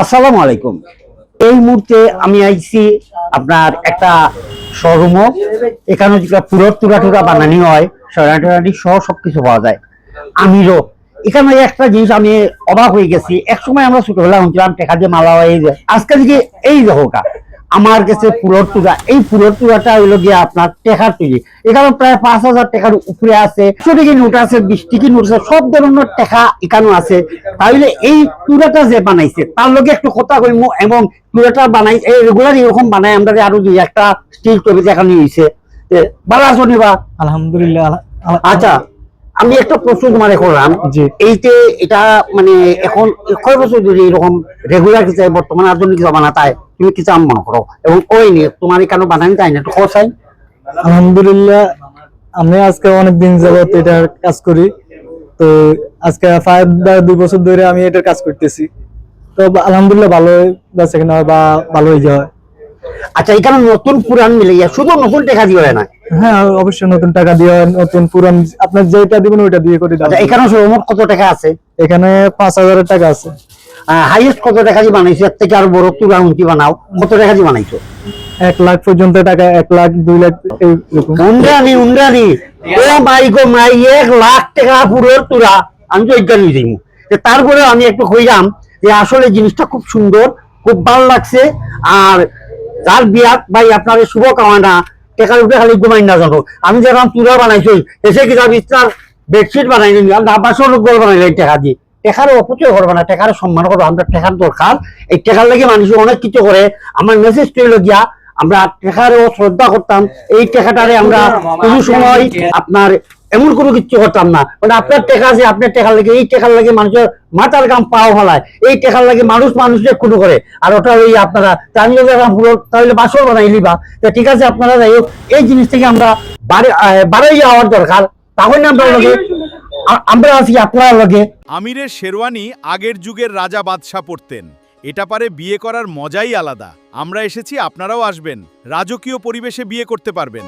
আসসালামু আলাইকুম। এই মুহূর্তে আমি আইছি আপনার একটা শোরুম। এখানে যেটা পুরো টুরা বানানি হয়, সরাটি সহ সবকিছু পাওয়া যায়। আমিরও এখানে একটা জিনিস আমি অবাক হয়ে গেছি। এক সময় আমরা ছোটবেলা শুনছিলাম টেকা দিয়ে মালা হয়ে যায়, আজকে দিকে এই দেখো আমার কাছে পুরোর টুরা, এই পুরোর টুরাটা হইলো গিয়ে আপনার টেকার তৈরি। এখানে প্রায় 5,000 টাকার উপরে আছে, 100 নোট আছে, 20 নোট আছে, সব ধরনের টাকা এখানে আছে। তাহলে এই টুরাটা যে বানাইছে তার লগে একটু কথা কইমু, এবং টুরাটা বানাই এই রেগুলার এরকম বানাই আমরা আরো দুই একটা স্টিল তৈরি এখানে হয়েছে। ভালো আছো নিবা? আলহামদুলিল্লাহ। আচ্ছা, আমি একটা প্রশ্ন তোমার করলাম যে এইতে এটা মানে এখন কয় বছর ধরে এরকম রেগুলার কিছু বর্তমান আধুনিক জমানা তাই তুমি কিছু মনে করো, এবং ওই নিয়ে তোমার এখানে বানানি তাই না একটু খোঁচাই। আলহামদুলিল্লাহ, আমি আজকে অনেকদিন যাবত এটার কাজ করি। তো আজকে 2 বছর ধরে আমি এটার কাজ করতেছি। তো আলহামদুলিল্লাহ ভালো বেচা কেনা হয় বা ভালো হয়ে যায়। আচ্ছা, এখানে নতুন পুরান মিলে শুধু নতুন টাকা দিয়ে না? হ্যাঁ, অবশ্যই নতুন টাকা দিয়ে, নতুন পুরান আপনার যেটা দিবেন ওইটা দিয়ে করে দাও। আচ্ছা, এখানে সর্বমোট কত টাকা আছে? এখানে 5,000 টাকা আছে। হাইয়েস্ট কত টাকা দিয়ে বানাইছো? এর থেকে আরো বড় তুলা উন্তি বানাও, কত টাকা দিয়ে বানাইছো? 1 লাখ পর্যন্ত টাকা, 1 লাখ 2 লাখ এরকম। উন্ডানি উন্ডানি ও মাই গো মাই, 1 লাখ টাকা পুরো তুলা! আমি তো এজ্ঞান নিয়ে যাইমু। তারপরে আমি একটু কইলাম যে আসলে জিনিসটা খুব সুন্দর, খুব ভালো লাগছে। আর যার বিয়াত ভাই আপনার শুভ কামনা, টেকার উপরে খালি ঘুমাই না জানো। আমি যখন তুলা বানাইছি এসে কি বিস্তার বেডশিট বানাই নি, আমরা বাসন গোল বানাইলাম টাকা দিয়ে। টেকার অপচয় করবো না, টেকার সম্মান করবো। আমরা টেকার দরকার, এই টেকার লাগে মানুষ অনেক কিছু করে। আমার মেসেজ তৈল গিয়া আমরা টেকারও শ্রদ্ধা করতাম। এই টেকাটারে আমরা কোনো সময় আপনার এমন কোনো কিছু করতাম না। মানে আপনার টেকা আছে, আপনার টেকার লাগে, এই টেকার লাগে মানুষের মাথার গাম পাও ফেলায়, এই টেকার লাগে মানুষ মানুষের কোনো করে। আর ওটা ওই আপনারা চাইলে তাহলে বাসর বানাই লিবা। ঠিক আছে, আপনারা যাই হোক, এই জিনিস থেকে আমরা বাড়াই যাওয়ার দরকার। তাহলে আমরা লগে আমরা আছি আপনার লগে। আমিরের শেরওয়ানি আগের যুগের রাজা বাদশাহ পরতেন। এটা পারে বিয়ে করার মজাই আলাদা। আমরা এসেছি, আপনারাও আসবেন, রাজকীয় পরিবেশে বিয়ে করতে পারবেন।